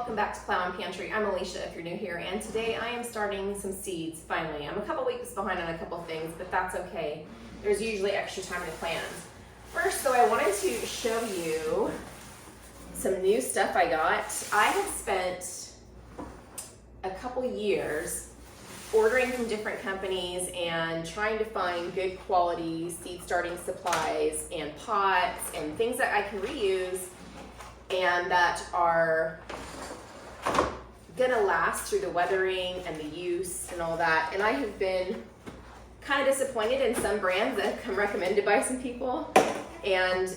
welcome back to Plow and Pantry. I'm Alicia if you're new here, and today I am starting some seeds, finally. I'm a couple weeks behind on a couple things, but that's okay. There's usually extra time to plan. First, though, I wanted to show you some new stuff I got. I have spent a couple years ordering from different companies and trying to find good quality seed starting supplies and pots and things that I can reuse and that are gonna last through the weathering and the use and all that. And I have been kind of disappointed in some brands that have come recommended by some people. And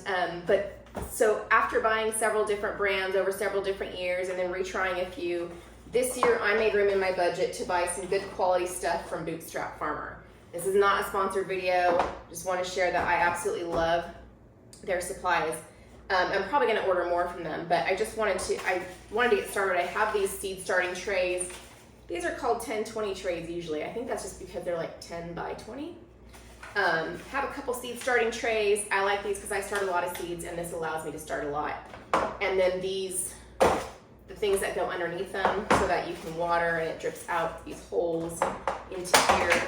so after buying several different brands over several different years and then retrying a few, this year I made room in my budget to buy some good quality stuff from Bootstrap Farmer. This is not a sponsored video, just want to share that I absolutely love their supplies. I'm probably going to order more from them, but I wanted to get started. I have these seed starting trays. These are called 10-20 trays usually. I think that's just because they're like 10 by 20. Have a couple seed starting trays. I like these because I start a lot of seeds and this allows me to start a lot. And then these, the things that go underneath them so that you can water and it drips out these holes into here.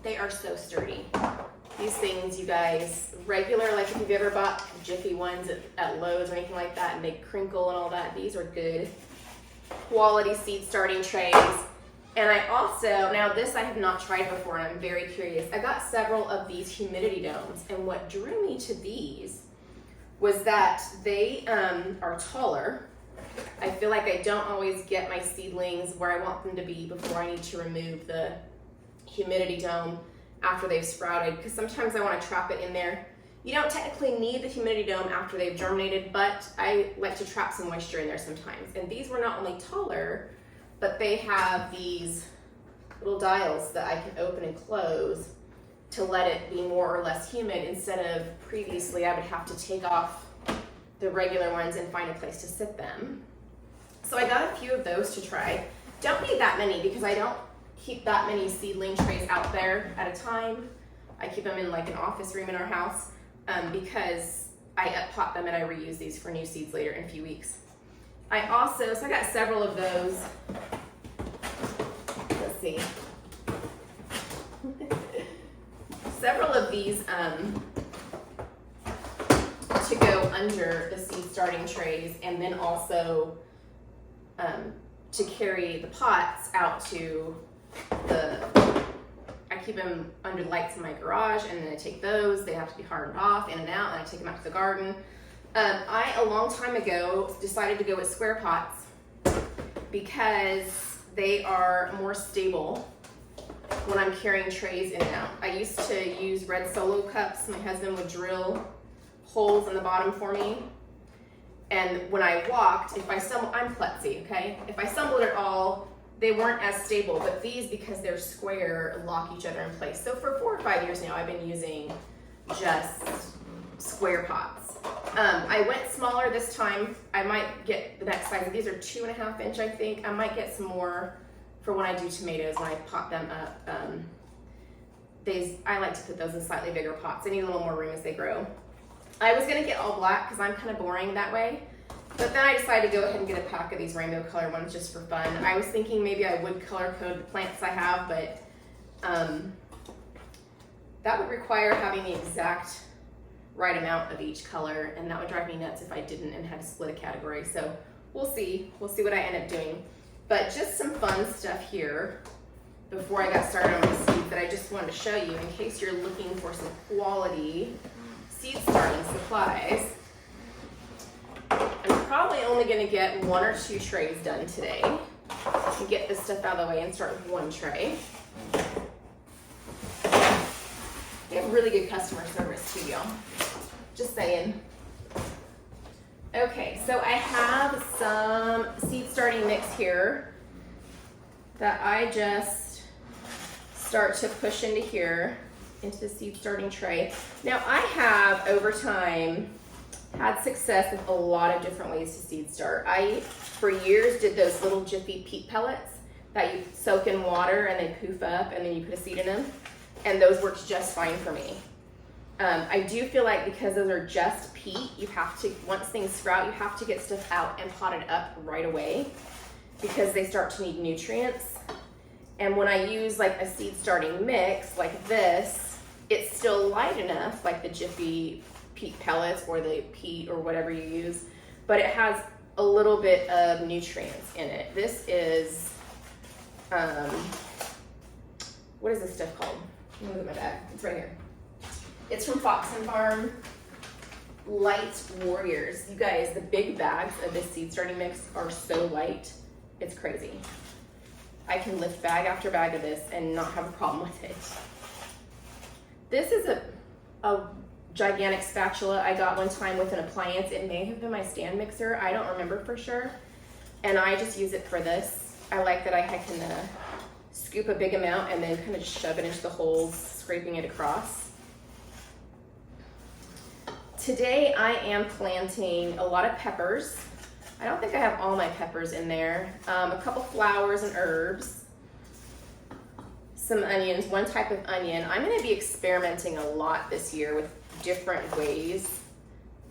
They are so sturdy. These things, you guys, regular, like if you've ever bought Jiffy ones at Lowe's or anything like that and they crinkle and all that, these are good quality seed starting trays. And I also, now this I have not tried before and I'm very curious. I got several of these humidity domes, and what drew me to these was that they are taller. I feel like I don't always get my seedlings where I want them to be before I need to remove the humidity dome after they've sprouted, because sometimes I want to trap it in there. You don't technically need the humidity dome after they've germinated, but I like to trap some moisture in there sometimes. And these were not only taller, but they have these little dials that I can open and close to let it be more or less humid, instead of previously I would have to take off the regular ones and find a place to sit them. So I got a few of those to try. Don't need that many because I don't keep that many seedling trays out there at a time. I keep them in like an office room in our house because I pot them and I reuse these for new seeds later in a few weeks. So I got several of those. Let's see. Several of these to go under the seed starting trays, and then also to carry the pots out to I keep them under the lights in my garage, and then I take those, they have to be hardened off in and out, and I take them out to the garden. I, a long time ago, decided to go with square pots because they are more stable when I'm carrying trays in and out. I used to use red Solo cups. My husband would drill holes in the bottom for me. And when I walked, if I stumbled, I'm klutzy, okay? If I stumbled at all, they weren't as stable, but these, because they're square, lock each other in place. So for 4 or 5 years now, I've been using just square pots. I went smaller this time. I might get the next size. These are 2.5 inch, I think. I might get some more for when I do tomatoes, when I pot them up. I like to put those in slightly bigger pots. They need a little more room as they grow. I was gonna get all black because I'm kind of boring that way. But then I decided to go ahead and get a pack of these rainbow color ones just for fun. I was thinking maybe I would color code the plants I have, but that would require having the exact right amount of each color, and that would drive me nuts if I didn't and had to split a category. So we'll see what I end up doing. But just some fun stuff here before I got started on the seeds that I just wanted to show you in case you're looking for some quality seed starting supplies. I'm probably only going to get 1 or 2 trays done today and get this stuff out of the way and start with 1 tray. They have really good customer service too, y'all. Just saying. Okay, so I have some seed starting mix here that I just start to push into here, into the seed starting tray. Now I have, over time, had success with a lot of different ways to seed start. I, for years, did those little Jiffy peat pellets that you soak in water and they poof up and then you put a seed in them. And those worked just fine for me. I do feel like because those are just peat, you have to, once things sprout, you have to get stuff out and pot it up right away because they start to need nutrients. And when I use like a seed starting mix like this, it's still light enough, like the Jiffy peat pellets or the peat or whatever you use, but it has a little bit of nutrients in it. This is, what is this stuff called? Let me look at my bag. It's right here. It's from FoxFarm Light Warriors. You guys, the big bags of this seed starting mix are so light. It's crazy. I can lift bag after bag of this and not have a problem with it. This is a gigantic spatula I got one time with an appliance. It may have been my stand mixer. I don't remember for sure. And I just use it for this. I like that I can scoop a big amount and then kind of just shove it into the holes, scraping it across. Today I am planting a lot of peppers. I don't think I have all my peppers in there. A couple flowers and herbs. Some onions, one type of onion. I'm gonna be experimenting a lot this year with different ways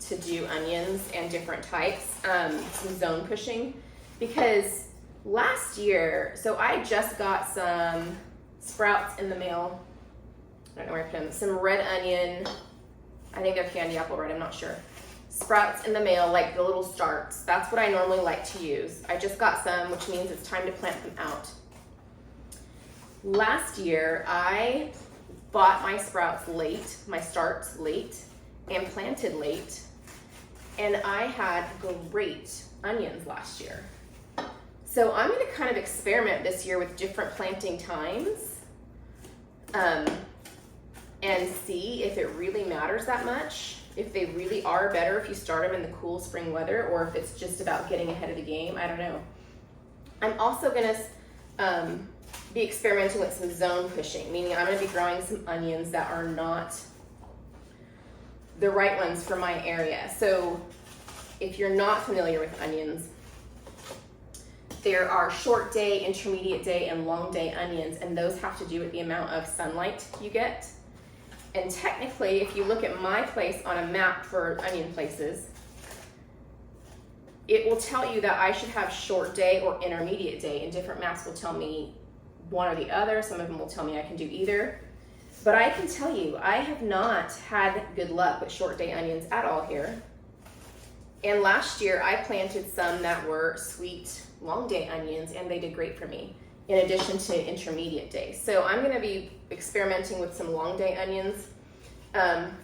to do onions and different types. Some zone pushing, because last year, so I just got some sprouts in the mail. I don't know where I put them. Some red onion. I think they're candy apple red, I'm not sure. Sprouts in the mail, like the little starts. That's what I normally like to use. I just got some, which means it's time to plant them out. Last year, I bought my sprouts late, my starts late, and planted late. And I had great onions last year. So I'm gonna kind of experiment this year with different planting times. And see if it really matters that much, if they really are better if you start them in the cool spring weather, or if it's just about getting ahead of the game. I don't know. I'm also gonna be experimenting with some zone pushing, meaning I'm gonna be growing some onions that are not the right ones for my area. So if you're not familiar with onions, there are short day, intermediate day, and long day onions, and those have to do with the amount of sunlight you get. And technically, if you look at my place on a map for onion places, it will tell you that I should have short day or intermediate day, and different maps will tell me one or the other. Some of them will tell me I can do either. But I can tell you, I have not had good luck with short day onions at all here. And last year, I planted some that were sweet long day onions, and they did great for me, in addition to intermediate day. So I'm gonna be experimenting with some long day onions.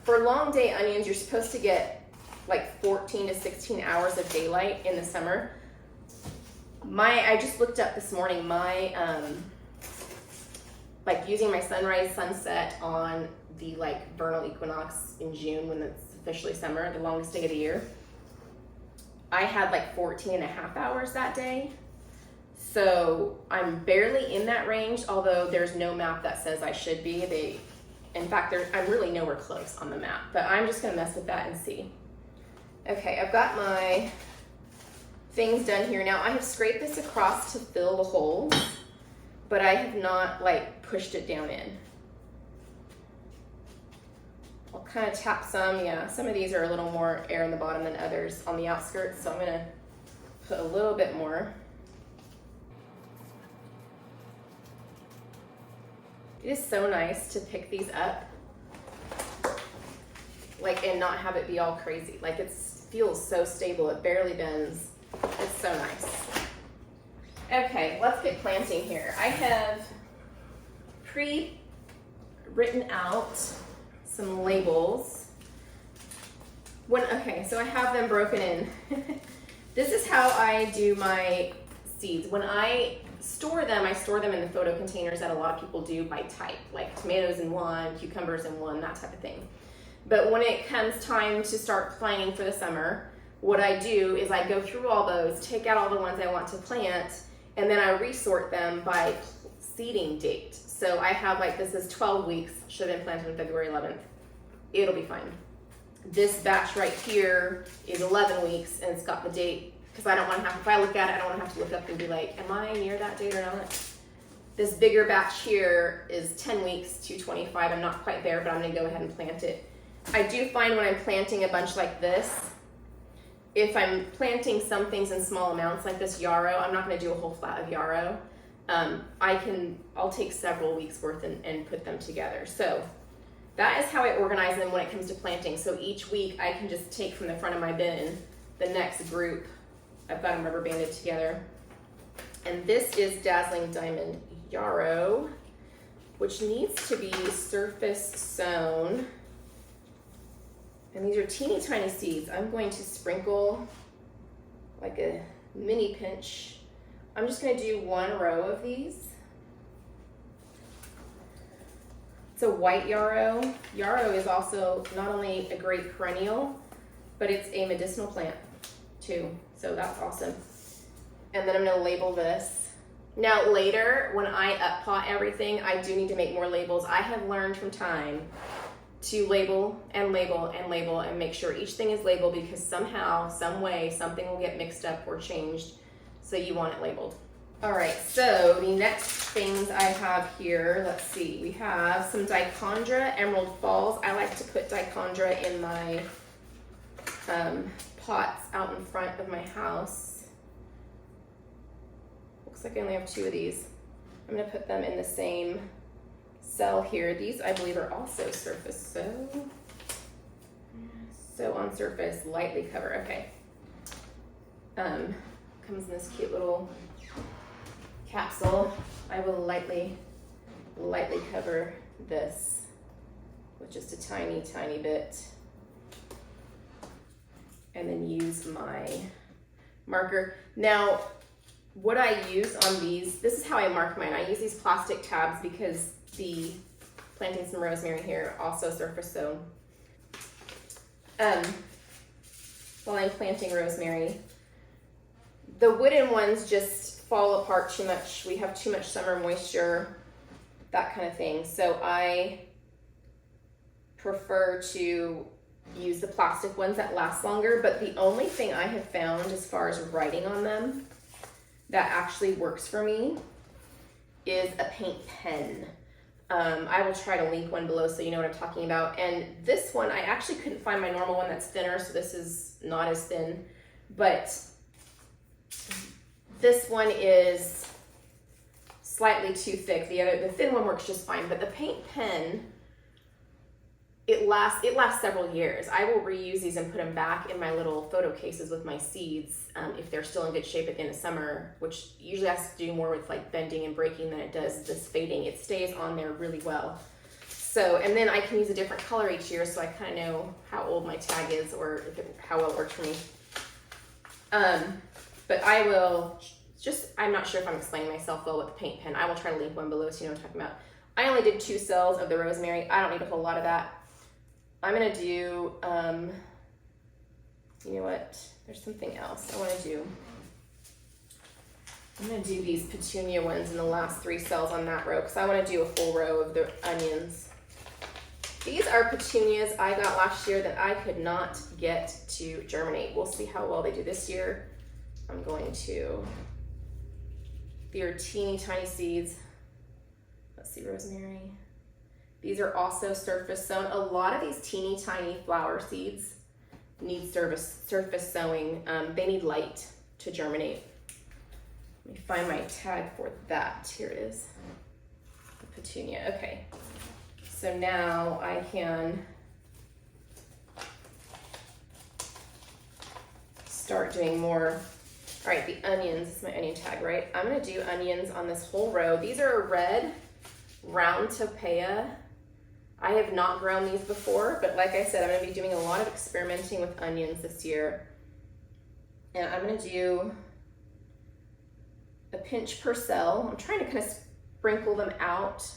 For long day onions, you're supposed to get like 14 to 16 hours of daylight in the summer. I just looked up this morning, like using my sunrise sunset on the like vernal equinox in June when it's officially summer, the longest day of the year. I had like 14 and a half hours that day. So I'm barely in that range, although there's no map that says I should be. In fact, I'm really nowhere close on the map, but I'm just gonna mess with that and see. Okay, I've got my things done here. Now I have scraped this across to fill the holes, but I have not like pushed it down in. I'll kind of tap some, yeah. Some of these are a little more air in the bottom than others on the outskirts, so I'm gonna put a little bit more. It is so nice to pick these up, like, and not have it be all crazy. Like, it feels so stable, it barely bends. It's so nice. Okay, let's get planting here. I have pre-written out some labels. Okay, so I have them broken in. This is how I do my seeds. When I store them in the photo containers that a lot of people do by type, like tomatoes in one, cucumbers in one, that type of thing. But when it comes time to start planting for the summer, what I do is I go through all those, take out all the ones I want to plant, and then I resort them by seeding date. So I have like, this is 12 weeks, should have been planted on February 11th. It'll be fine. This batch right here is 11 weeks, and it's got the date, because I don't want to have, if I look at it, I don't want to have to look up and be like, am I near that date or not? This bigger batch here is 10 weeks to 25. I'm not quite there, but I'm going to go ahead and plant it. I do find when I'm planting a bunch like this, if I'm planting some things in small amounts like this yarrow, I'm not going to do a whole flat of yarrow. I'll take several weeks worth and put them together. So that is how I organize them when it comes to planting. So each week I can just take from the front of my bin the next group. I've got them rubber banded together. And this is Dazzling Diamond Yarrow, which needs to be surface sown. And these are teeny tiny seeds. I'm going to sprinkle like a mini pinch. I'm just going to do one row of these. It's a white yarrow. Yarrow is also not only a great perennial, but it's a medicinal plant too. So that's awesome. And then I'm going to label this. Now later, when I up-pot everything, I do need to make more labels. I have learned from time to label and label and label and make sure each thing is labeled, because somehow, some way, something will get mixed up or changed. So you want it labeled. All right, so the next things I have here, let's see. We have some Dichondra Emerald Falls. I like to put Dichondra in my pots out in front of my house. Looks like I only have 2 of these. I'm gonna put them in the same cell here. These I believe are also surface sow. So on surface, lightly cover, okay. Comes in this cute little capsule. I will lightly cover this with just a tiny, tiny bit. And then use my marker. Now, what I use on these, this is how I mark mine. I use these plastic tabs because the planting some rosemary here, also surface sown. While I'm planting rosemary, the wooden ones just fall apart too much. We have too much summer moisture, that kind of thing. So I prefer to use the plastic ones that last longer. But the only thing I have found as far as writing on them that actually works for me is a paint pen. I will try to link one below so you know what I'm talking about. And this one, I actually couldn't find my normal one that's thinner, so this is not as thin. But this one is slightly too thick. The thin one works just fine, but the paint pen, it lasts several years. I will reuse these and put them back in my little photo cases with my seeds if they're still in good shape at the end of summer, which usually has to do more with like bending and breaking than it does this fading. It stays on there really well. So, and then I can use a different color each year, so I kind of know how old my tag is or how well it works for me. But I will I'm not sure if I'm explaining myself well with the paint pen. I will try to link one below so you know what I'm talking about. I only did 2 cells of the rosemary. I don't need a whole lot of that. I'm gonna do, you know what? There's something else I wanna do. I'm gonna do these petunia ones in the last 3 cells on that row because I wanna do a full row of the onions. These are petunias I got last year that I could not get to germinate. We'll see how well they do this year. I'm going to, these are teeny tiny seeds. Let's see, rosemary. These are also surface sown. A lot of these teeny tiny flower seeds need surface sowing. They need light to germinate. Let me find my tag for that. Here it is. The petunia. Okay. So now I can start doing more. All right, the onions. This is my onion tag, right? I'm gonna do onions on this whole row. These are red round topea. I have not grown these before, but like I said, I'm gonna be doing a lot of experimenting with onions this year. And I'm gonna do a pinch per cell. I'm trying to kind of sprinkle them out,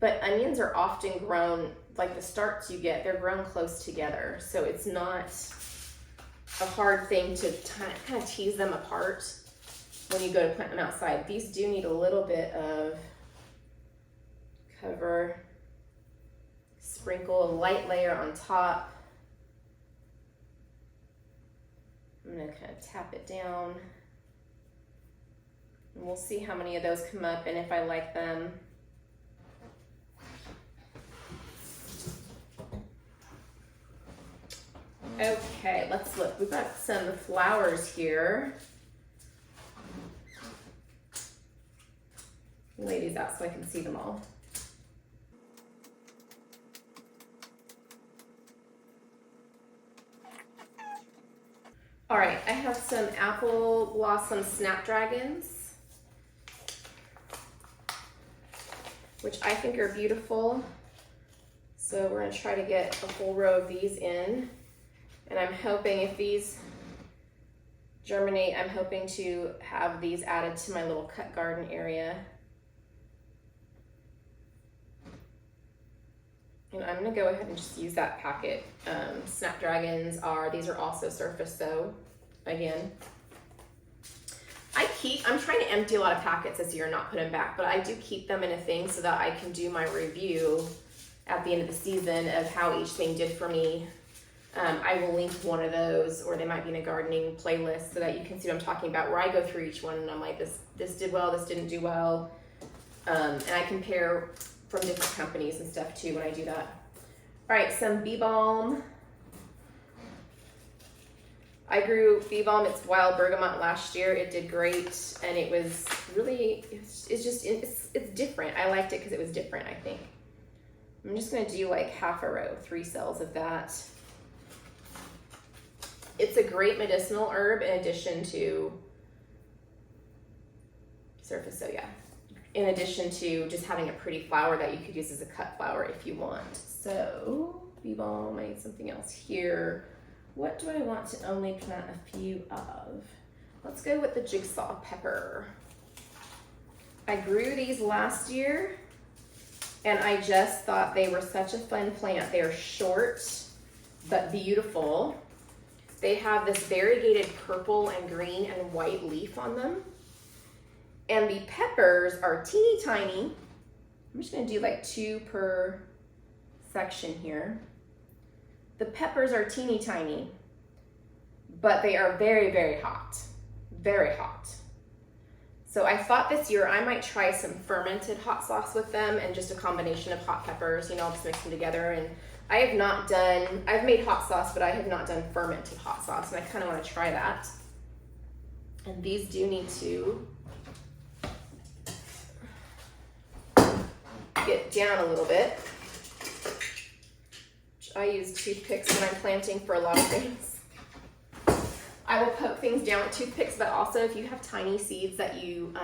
but onions are often grown, like the starts you get, they're grown close together. So it's not a hard thing to kind of tease them apart when you go to plant them outside. These do need a little bit of cover. Sprinkle a light layer on top. I'm gonna kind of tap it down. And we'll see how many of those come up and if I like them. Okay, let's look. We've got some flowers here. Lay these out so I can see them all. All right, I have some apple blossom snapdragons, which I think are beautiful. So we're gonna try to get a whole row of these in. And I'm hoping if these germinate, I'm hoping to have these added to my little cut garden area. And I'm gonna go ahead and just use that packet. Snapdragons these are also surface sow, again. I'm trying to empty a lot of packets this year and not put them back, but I do keep them in a thing so that I can do my review at the end of the season of how each thing did for me. I will link one of those, or they might be in a gardening playlist so that you can see what I'm talking about, where I go through each one and I'm like, this did well, this didn't do well. And I compare from different companies and stuff too when I do that. All right, some bee balm. I grew bee balm, it's wild bergamot last year. It did great, and it was really, it's different. I liked it because it was different, I think. I'm just gonna do like half a row, 3 cells of that. It's a great medicinal herb in addition to surface, so yeah. In addition to just having a pretty flower that you could use as a cut flower if you want. So, bee balm, I need something else here. What do I want to only plant a few of? Let's go with the jigsaw pepper. I grew these last year and I just thought they were such a fun plant. They're short but beautiful. They have this variegated purple and green and white leaf on them. And the peppers are teeny tiny. I'm just gonna do like 2 per section here. The peppers are teeny tiny, but they are very, very hot, very hot. So I thought this year I might try some fermented hot sauce with them and just a combination of hot peppers, I'll just mix them together. And I've made hot sauce, but I have not done fermented hot sauce, and I kind of want to try that. And these do need to get down a little bit. I use toothpicks when I'm planting for a lot of things. I will poke things down with toothpicks, but also if you have tiny seeds that you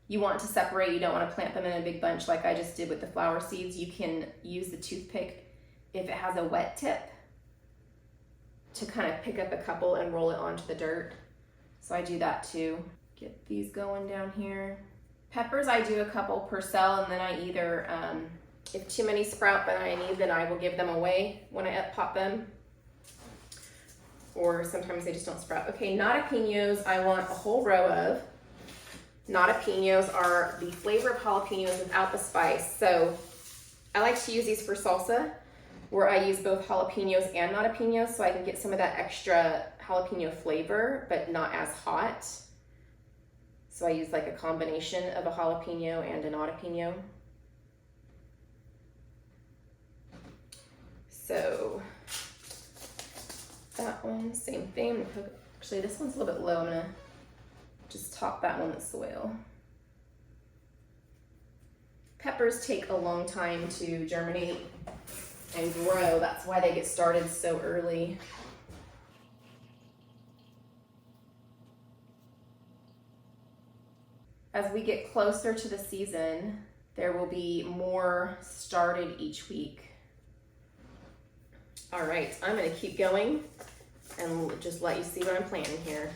you want to separate, you don't want to plant them in a big bunch like I just did with the flower seeds, you can use the toothpick if it has a wet tip to kind of pick up a couple and roll it onto the dirt. So I do that too. Get these going down here. Peppers, I do a couple per cell, and then I either, if too many sprout that I need, then I will give them away when I pop them. Or sometimes they just don't sprout. Okay, jalapenos, I want a whole row of. Jalapenos are the flavor of jalapenos without the spice. So I like to use these for salsa, where I use both jalapenos and jalapenos so I can get some of that extra jalapeno flavor, but not as hot. So I use like a combination of a jalapeno and a jalapeno. So that one, same thing. Actually, this one's a little bit low. I'm gonna just top that one with soil. Peppers take a long time to germinate and grow. That's why they get started so early. As we get closer to the season, there will be more started each week. All right, I'm gonna keep going and just let you see what I'm planting here.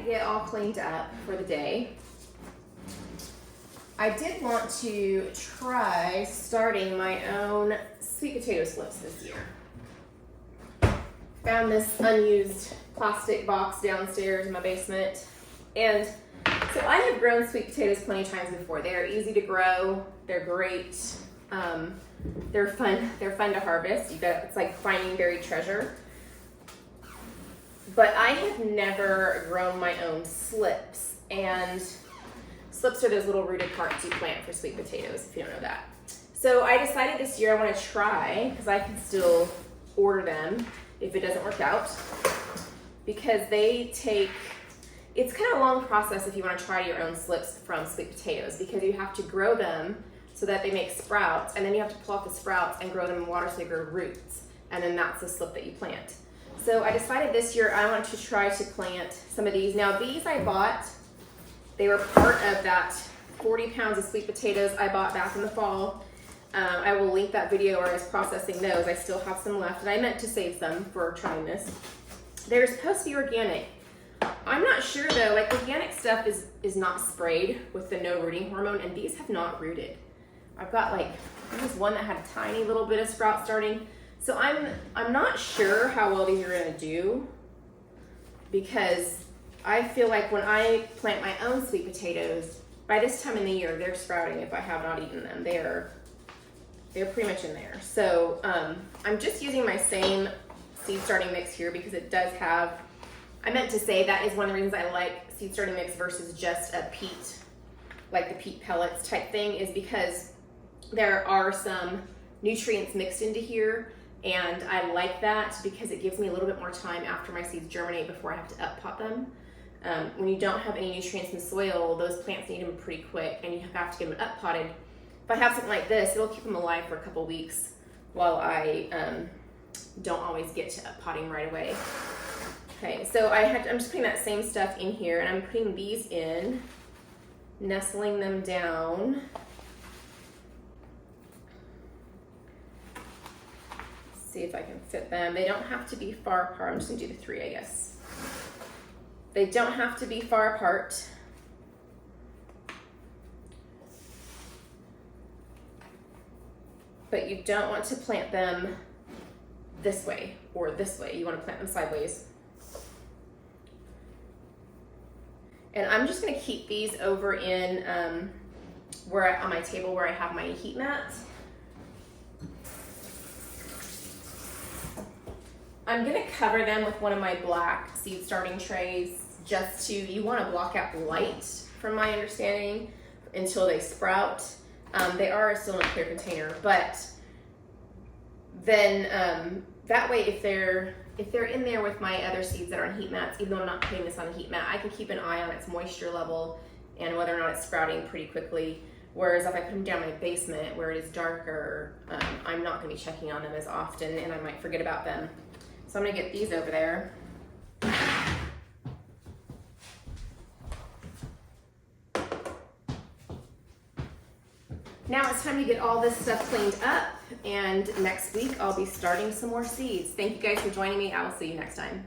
get all cleaned up for the day, I did want to try starting my own sweet potato slips this year. Found this unused plastic box downstairs in my basement. And so I have grown sweet potatoes plenty of times before. They are easy to grow. They're great. They're fun. They're fun to harvest. It's like finding buried treasure. But I have never grown my own slips. And slips are those little rooted parts you plant for sweet potatoes, if you don't know that. So I decided this year I want to try, because I can still order them if it doesn't work out, because it's kind of a long process if you want to try your own slips from sweet potatoes, because you have to grow them so that they make sprouts, and then you have to pull off the sprouts and grow them in water so they grow roots, and then that's the slip that you plant. So I decided this year I want to try to plant some of these. Now these I bought, they were part of that 40 pounds of sweet potatoes I bought back in the fall. I will link that video where I was processing those. I still have some left, and I meant to save some for trying this. They're supposed to be organic. I'm not sure though, like organic stuff is not sprayed with the no rooting hormone, and these have not rooted. I've got there was one that had a tiny little bit of sprout starting. So I'm not sure how well these are gonna do, because I feel like when I plant my own sweet potatoes, by this time in the year, they're sprouting if I have not eaten them. They're pretty much in there. So I'm just using my same seed starting mix here because it does have, I meant to say that is one of the reasons I like seed starting mix versus just a peat, like the peat pellets type thing, is because there are some nutrients mixed into here, and I like that because it gives me a little bit more time after my seeds germinate before I have to up pot them. When you don't have any nutrients in the soil, those plants need them pretty quick, and you have to get them up potted. If I have something like this, it'll keep them alive for a couple weeks while I don't always get to up potting right away. Okay, so I'm just putting that same stuff in here, and I'm putting these in, nestling them down. Let's see if I can fit them. They don't have to be far apart. I'm just gonna do the 3, I guess. They don't have to be far apart. But you don't want to plant them this way or this way. You want to plant them sideways. And I'm just going to keep these over in on my table where I have my heat mat. I'm going to cover them with one of my black seed starting trays, you want to block out light, from my understanding, until they sprout. They are still in a clear container, but then that way if they're in there with my other seeds that are on heat mats, even though I'm not putting this on a heat mat, I can keep an eye on its moisture level and whether or not it's sprouting pretty quickly. Whereas if I put them down in my basement where it is darker, I'm not going to be checking on them as often, and I might forget about them. So I'm going to get these over there. Now it's time to get all this stuff cleaned up, and next week I'll be starting some more seeds. Thank you guys for joining me. I will see you next time.